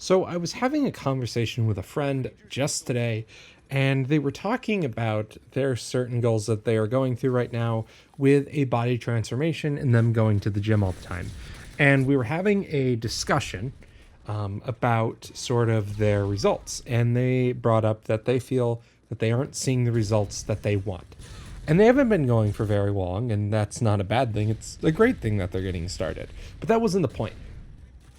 So I was having a conversation with a friend just today, and they were talking about their certain goals that they are going through right now with a body transformation and them going to the gym all the time. And we were having a discussion about sort of their results, and they brought up that they feel that they aren't seeing the results that they want. And they haven't been going for very long, and that's not a bad thing. It's a great thing that they're getting started. But that wasn't the point.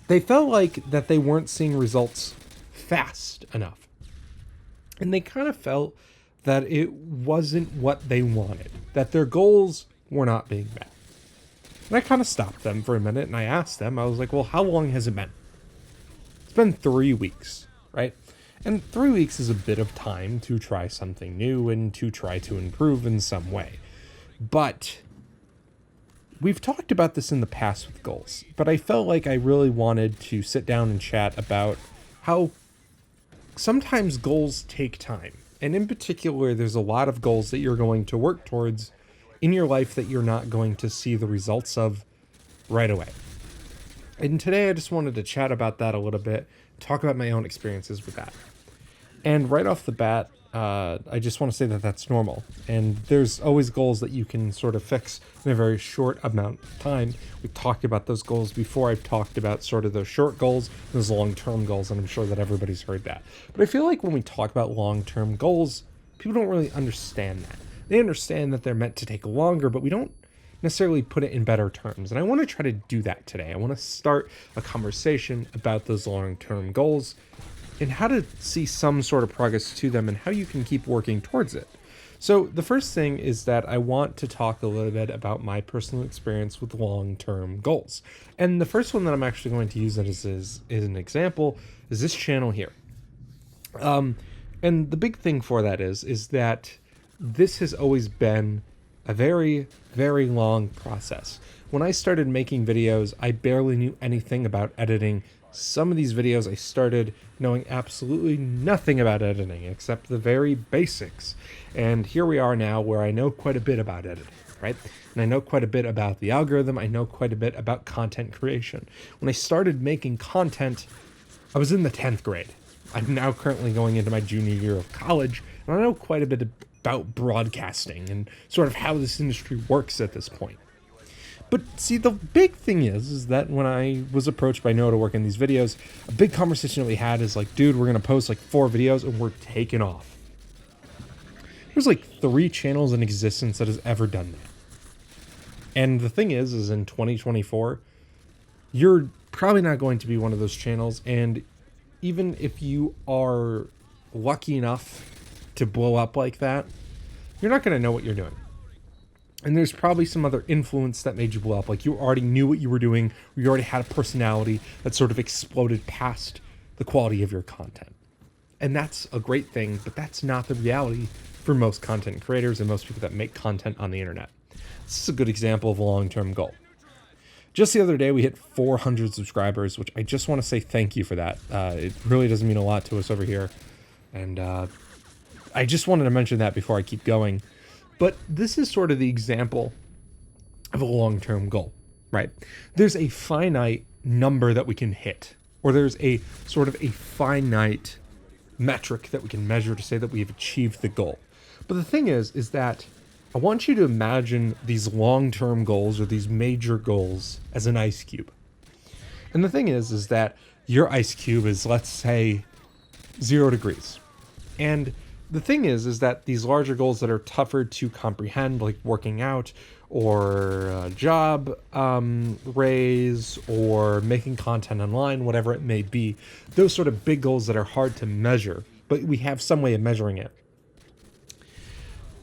They felt like that they weren't seeing results fast enough. And they kind of felt that it wasn't what they wanted, that their goals were not being met. And I kind of stopped them for a minute and I asked them, I was like, well, how long has it been? It's been 3 weeks, right? And 3 weeks is a bit of time to try something new and to try to improve in some way. But we've talked about this in the past with goals, but I felt like I really wanted to sit down and chat about how sometimes goals take time. And in particular, there's a lot of goals that you're going to work towards in your life that you're not going to see the results of right away. And today I just wanted to chat about that a little bit, talk about my own experiences with that. And right off the bat, I just want to say that that's normal. And there's always goals that you can sort of fix in a very short amount of time. We've talked about those goals before. I've talked about sort of those short goals, those long-term goals, and I'm sure that everybody's heard that. But I feel like when we talk about long-term goals, people don't really understand that. They understand that they're meant to take longer, but we don't necessarily put it in better terms. And I want to try to do that today. I want to start a conversation about those long-term goals and how to see some sort of progress to them and how you can keep working towards it. So the first thing is that I want to talk a little bit about my personal experience with long-term goals. And the first one that I'm actually going to use as an example is this channel here. And the big thing for that is that this has always been a very, very long process. When I started making videos, I barely knew anything about editing. Some of these videos I started knowing absolutely nothing about editing except the very basics. And here we are now where I know quite a bit about editing, right? And I know quite a bit about the algorithm. I know quite a bit about content creation. When I started making content, I was in the 10th grade. I'm now currently going into my junior year of college, and I know quite a bit about broadcasting and sort of how this industry works at this point. But see, the big thing is that when I was approached by Noah to work in these videos, a big conversation that we had is like, dude, we're going to post like 4 videos and we're taking off. There's like 3 channels in existence that has ever done that. And the thing is in 2024, you're probably not going to be one of those channels. And even if you are lucky enough to blow up like that, you're not going to know what you're doing. And there's probably some other influence that made you blow up. Like you already knew what you were doing. Or you already had a personality that sort of exploded past the quality of your content. And that's a great thing, but that's not the reality for most content creators and most people that make content on the internet. This is a good example of a long-term goal. Just the other day, we hit 400 subscribers, which I just want to say thank you for that. It really does mean a lot to us over here. And I just wanted to mention that before I keep going. But this is sort of the example of a long-term goal, right? There's a finite number that we can hit, or there's a sort of a finite metric that we can measure to say that we have achieved the goal. But the thing is that I want you to imagine these long-term goals or these major goals as an ice cube. And the thing is that your ice cube is, let's say, 0 degrees. And the thing is that these larger goals that are tougher to comprehend, like working out or a job raise or making content online, whatever it may be, those sort of big goals that are hard to measure, but we have some way of measuring it.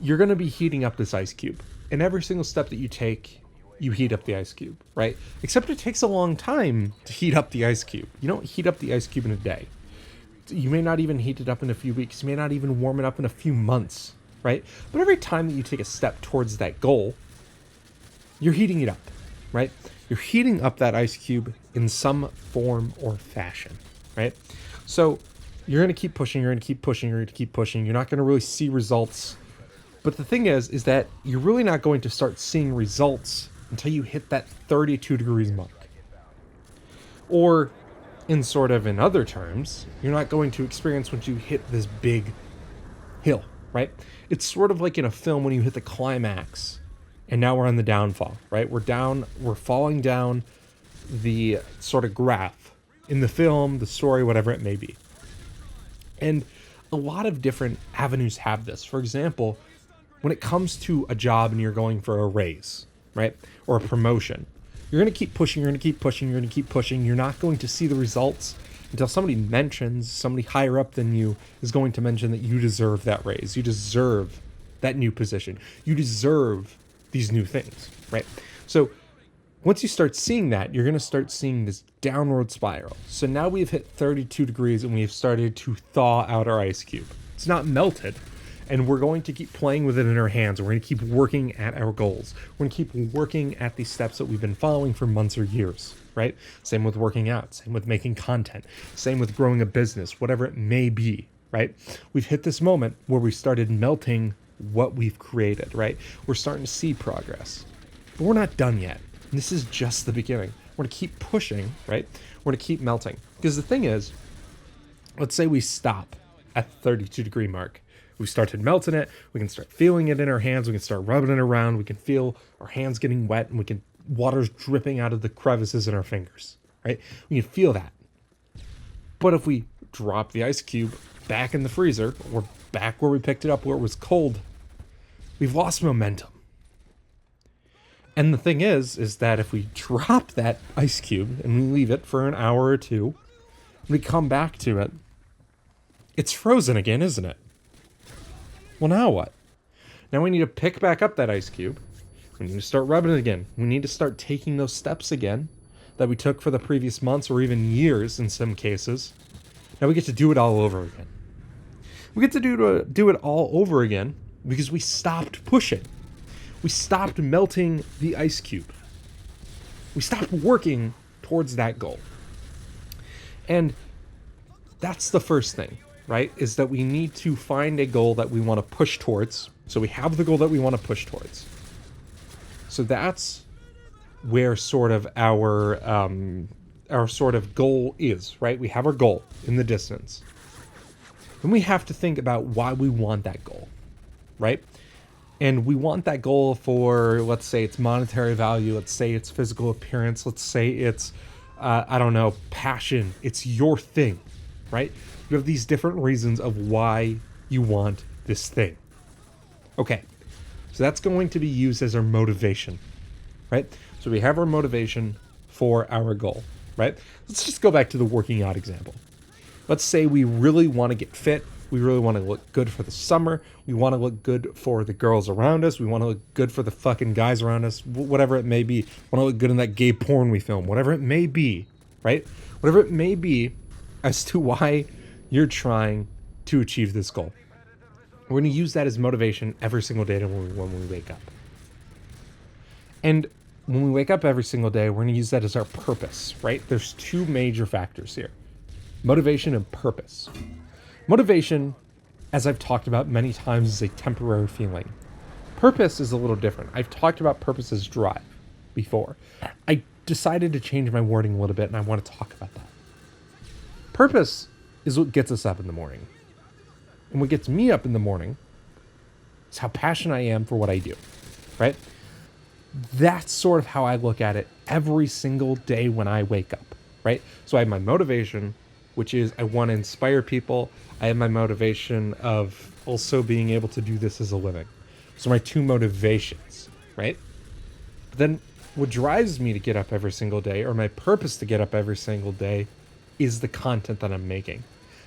You're going to be heating up this ice cube. And every single step that you take, you heat up the ice cube, right? Except it takes a long time to heat up the ice cube. You don't heat up the ice cube in a day. You may not even heat it up in a few weeks. You may not even warm it up in a few months, right? But every time that you take a step towards that goal, you're heating it up, right? You're heating up that ice cube in some form or fashion, right? So you're going to keep pushing, you're going to keep pushing, you're going to keep pushing. You're not going to really see results. But the thing is that you're really not going to start seeing results until you hit that 32 degrees mark. Or in other terms, you're not going to experience once you hit this big hill, right? It's sort of like in a film when you hit the climax and now we're on the downfall, right? We're falling down the sort of graph in the film, the story, whatever it may be. And a lot of different avenues have this. For example, when it comes to a job and you're going for a raise, right? Or a promotion, you're going to keep pushing, you're going to keep pushing, you're going to keep pushing. You're not going to see the results until somebody higher up than you is going to mention that you deserve that raise. You deserve that new position. You deserve these new things, right? So once you start seeing that, you're going to start seeing this downward spiral. So now we've hit 32 degrees and we've started to thaw out our ice cube. It's not melted. And we're going to keep playing with it in our hands. We're going to keep working at our goals. We're going to keep working at these steps that we've been following for months or years, right? Same with working out. Same with making content. Same with growing a business, whatever it may be, right? We've hit this moment where we started melting what we've created, right? We're starting to see progress. But we're not done yet. And this is just the beginning. We're going to keep pushing, right? We're going to keep melting. Because the thing is, let's say we stop at the 32 degree mark. We started melting it. We can start feeling it in our hands. We can start rubbing it around. We can feel our hands getting wet and water's dripping out of the crevices in our fingers, right? We can feel that. But if we drop the ice cube back in the freezer or back where we picked it up where it was cold, we've lost momentum. And the thing is that if we drop that ice cube and we leave it for an hour or two, we come back to it, it's frozen again, isn't it? Well, now what? Now we need to pick back up that ice cube. We need to start rubbing it again. We need to start taking those steps again that we took for the previous months or even years in some cases. Now we get to do it all over again. We get to do it all over again because we stopped pushing. We stopped melting the ice cube. We stopped working towards that goal. And that's the first thing, right? Is that we need to find a goal that we want to push towards. So we have the goal that we want to push towards. So that's where sort of our sort of goal is, right? We have our goal in the distance. Then we have to think about why we want that goal, right? And we want that goal for, let's say it's monetary value. Let's say it's physical appearance. Let's say it's, passion. It's your thing, right? You have these different reasons of why you want this thing. Okay, so that's going to be used as our motivation, right? So we have our motivation for our goal, right? Let's just go back to the working out example. Let's say we really want to get fit. We really want to look good for the summer. We want to look good for the girls around us. We want to look good for the fucking guys around us, whatever it may be. We want to look good in that gay porn we film, whatever it may be, right? Whatever it may be as to why you're trying to achieve this goal. We're going to use that as motivation every single day when we wake up. And when we wake up every single day, we're going to use that as our purpose, right? There's two major factors here: motivation and purpose. Motivation, as I've talked about many times, is a temporary feeling. Purpose is a little different. I've talked about purpose as drive before. I decided to change my wording a little bit, and I want to talk about that. Purpose is what gets us up in the morning. And what gets me up in the morning is how passionate I am for what I do, right? That's sort of how I look at it every single day when I wake up, right? So I have my motivation, which is I want to inspire people. I have my motivation of also being able to do this as a living. So my two motivations, right? But then what drives me to get up every single day, or my purpose to get up every single day, is the content that I'm making.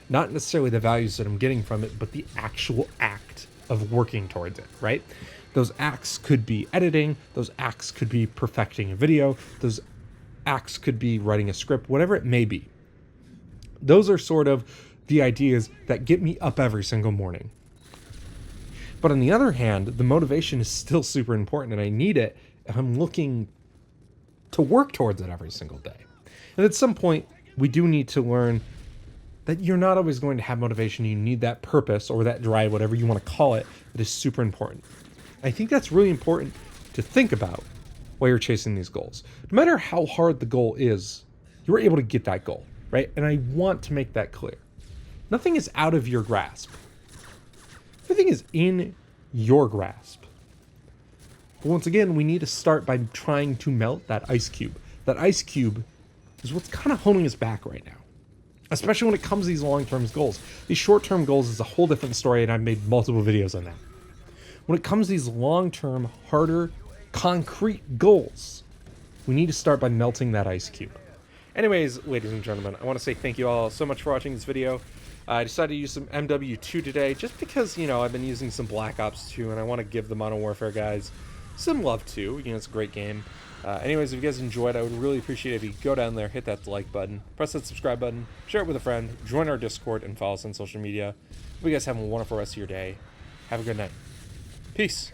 Not necessarily the values that I'm getting from it, but the actual act of working towards it, right? Those acts could be editing. Those acts could be perfecting a video. Those acts could be writing a script, whatever it may be. Those are sort of the ideas that get me up every single morning. But on the other hand, the motivation is still super important, and I need it if I'm looking to work towards it every single day. And at some point, we do need to learn that you're not always going to have motivation. You need that purpose or that drive, whatever you want to call it, that is super important. I think that's really important to think about while you're chasing these goals. No matter how hard the goal is, you're able to get that goal, right? And I want to make that clear. Nothing is out of your grasp. Everything is in your grasp. But once again, we need to start by trying to melt that ice cube. That ice cube is what's kind of holding us back right now, especially when it comes to these long-term goals. These short-term goals is a whole different story, and I've made multiple videos on that. When it comes to these long-term, harder, concrete goals, we need to start by melting that ice cube. Anyways, ladies and gentlemen, I want to say thank you all so much for watching this video. I decided to use some MW2 today just because, you know, I've been using some Black Ops 2 and I want to give the Modern Warfare guys some love too. You know, it's a great game. Anyways, if you guys enjoyed, I would really appreciate it if you go down there, hit that like button, press that subscribe button, share it with a friend, join our Discord, and follow us on social media. Hope you guys have a wonderful rest of your day. Have a good night. Peace.